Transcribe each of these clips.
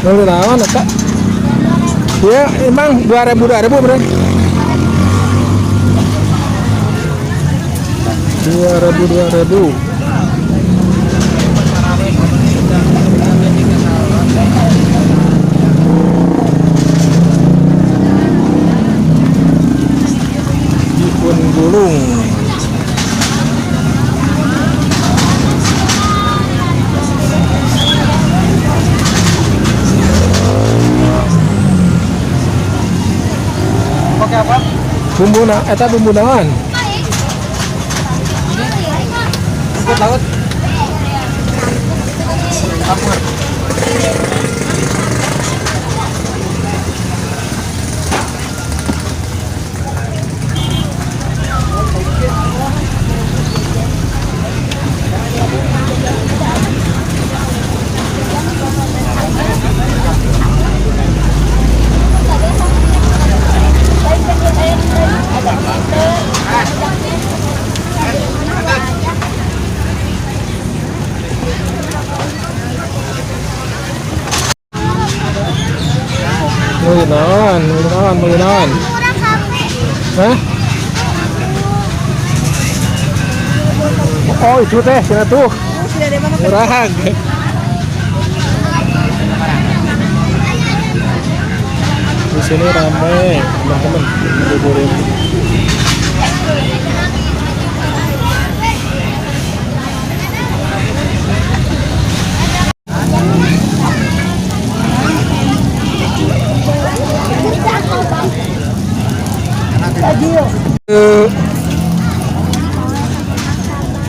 Udah lawan Kak. Ya, emang 2000 bro. 2000. Jipun gulung. Apa? Bumbu eta bumbu naon? Rumput laut. Apa? Mau naon? Hah? Oh itu teh, sini tuh. Murah. Di sini ramai, teman-teman. Liburin.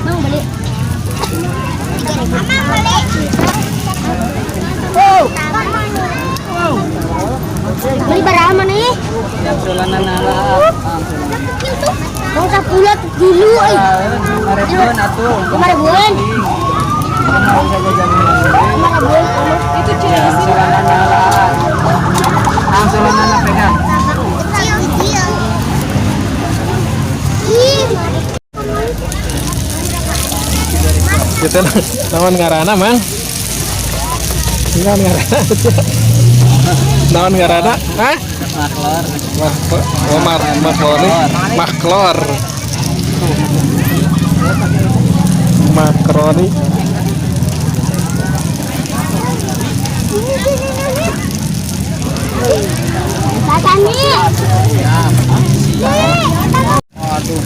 Mang beli. Beli berapa nih? Yang sulanan nala. Mau sapulat dulu euy. 5.000-an atuh. 5.000-an. Itu Yang sulanan nala. Ang sulanan na pegang. Kita naon ngarana mang? Naon ngarana? Naon ngarana? Hah? Maklor. Makroni. Tani. Waduh.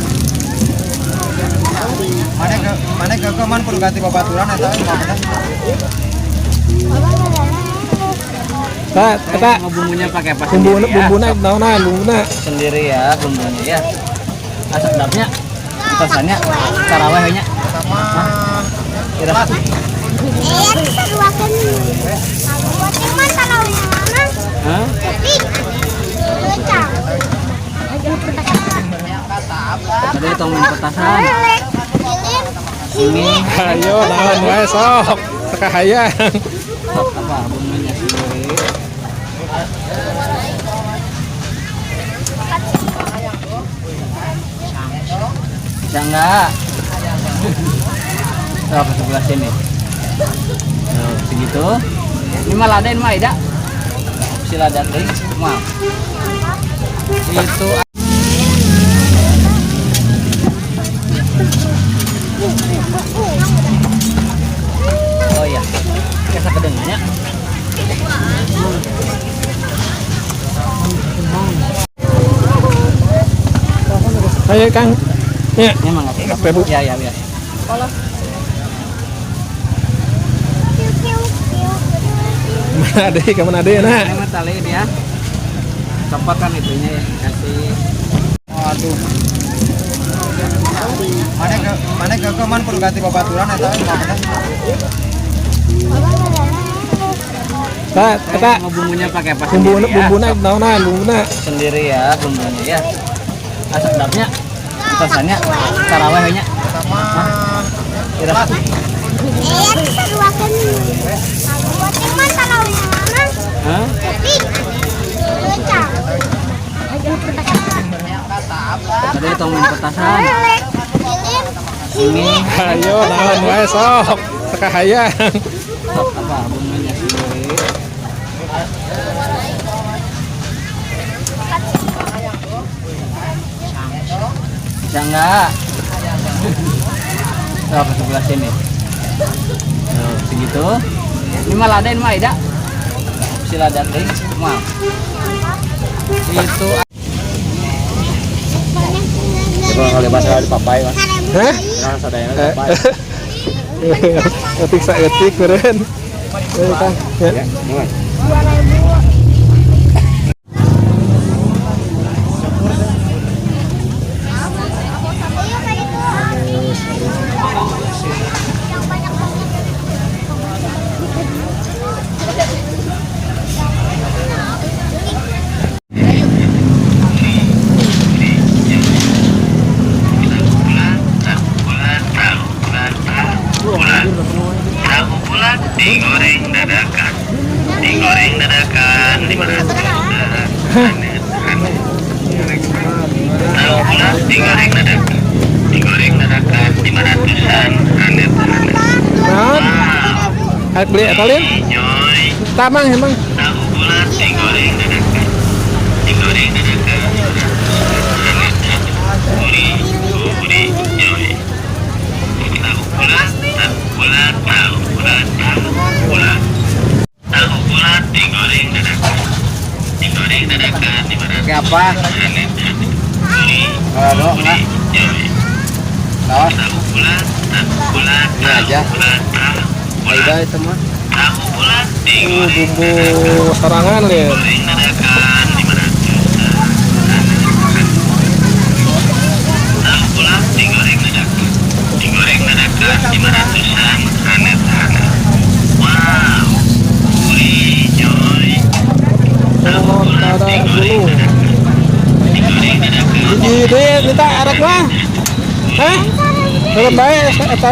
Mana ke man perlu ganti babaturan eta Kata bumbunya pakai apa sendiri ya? Bumbuna naonan bumbuna Sendiri ya bumbunya ya. Sedapnya pesannya tarawehnya sama kira Seruakan. Buat man tarawih mana? hah? Lucang. Tadi tong main petasan. ini Ayo naon wae sok. Teka hayang. apa bumbunya sendiri. Bisa enggak? Berapa sebelah sini? Tuh, segitu. Ini mah laden mah tidak. Sila dan ding, maaf. Itu. Oh iya, kita kedengarnya. Ayo Kang. Ya. Ini mah nggak Apa, Bu? Ya, ya, ya. Mana ade, kemana ade nah? Ini mah tali dia. Copot kan itunya ya, kasih. Waduh. Mana ke man perlu ganti babaturan eta mana? Eta Mau bumbunya pakai apa bumbuna sendiri ya? bumbuna naonan bumbuna. Sendiri ya bumbunya ya. Asap dapnya, pesannya, tarawehnya. Sama Kira Seruakan. Buatin man talawnya mana? Hah? Tapi lucang. Tadi itu main petasan. Ini Ayo naon wae sok. Teka hayang. apa bumbunya sendiri. Bisa enggak? Berapa sebelah sini? Tuh, segitu. Ini mah laden mah tidak. Sila dan ding, maaf. Itu. coba kali bahasa di papai kan. Hah? Nah, sadayana Eh. papai. Etik saeutik beureun. Ayo Kang. Ya. Ya, mulai. Tahu bulat digoreng dadakan 500. Tahu bulat digoreng dadakan 500-an anet. Naon? Arek beli eta lin? Nyoy, Tamang emang. tahu bulat digoreng dadakan 500 anet. Uri, nyoy. Tahu bulat digoreng dadakan 500 Pakai apa? anet. Kalau enggak, Nyoy. saus. Tahu bulat, Ini aja. Aida itu mah. tahu bulat digoreng Bumbu sarangan lin. dadakan 500. Tahu bulat digoreng dadakan 500-an anet. Wow, uri nyoy. Tahu bulat digoreng dadakan Jadi kita arek mah. Hah? Belum bae eta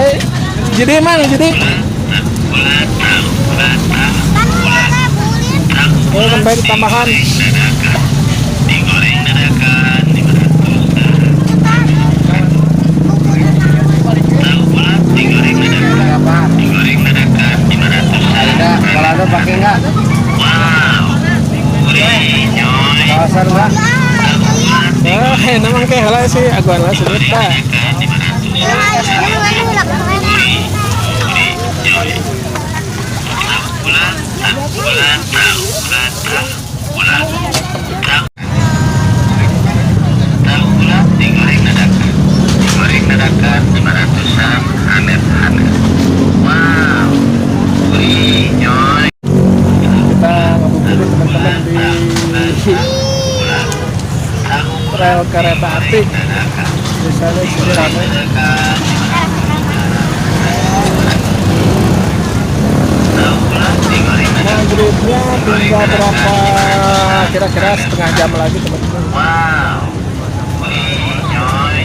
jadi mang jadi. Oh, kan bae ditambahan. digoreng dadakan 500. Tahu bulat digoreng dadakan Pakai apa? 500-an. Aida, kalau ada pakai enggak? Wow, uri nyoy. Sausan enggak? Namang kayak halal sih aguan lah sebut tak. Digoreng dadakan 500-an anet. Wow, uri nyoy. Kita ngabuburit teman-teman di rel kereta api. Di sana sini ramai. Maghribnya tinggal berapa? Kira-kira setengah jam lagi teman-teman. Wow, uri nyoy.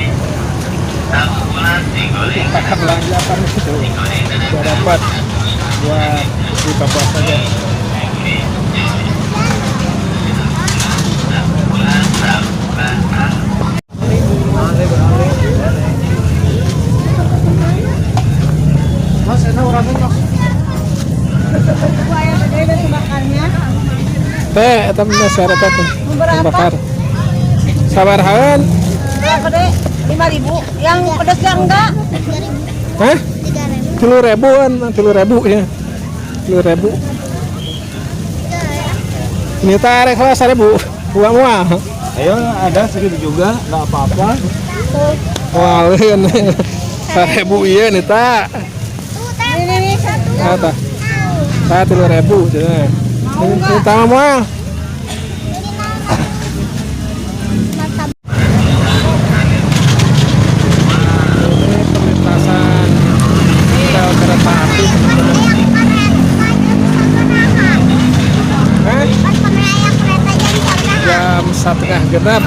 Tahu bulat digoreng Kita belanja itu udah dapat buat buka puasa aja. Mas, enak orangnya mas. Teh, eta mah syarat teh. Bakar. Sabar haun. Berapa deh? 5.000. Yang pedasnya enggak? Hah? 3.000-an, 3.000 ya. 3.000. Ini tarik lah 1.000. Uang muah. Ayo, ada segitu juga, nggak apa-apa. Wah, lian. 1.000 iya nih tak. Ini satu. Apa? 3.000 cenah. Ini tama muah. Ini perlintasan rel kereta api. Hah? Pas pemerayaan kereta jam 1:30. Jam 1:30 genap.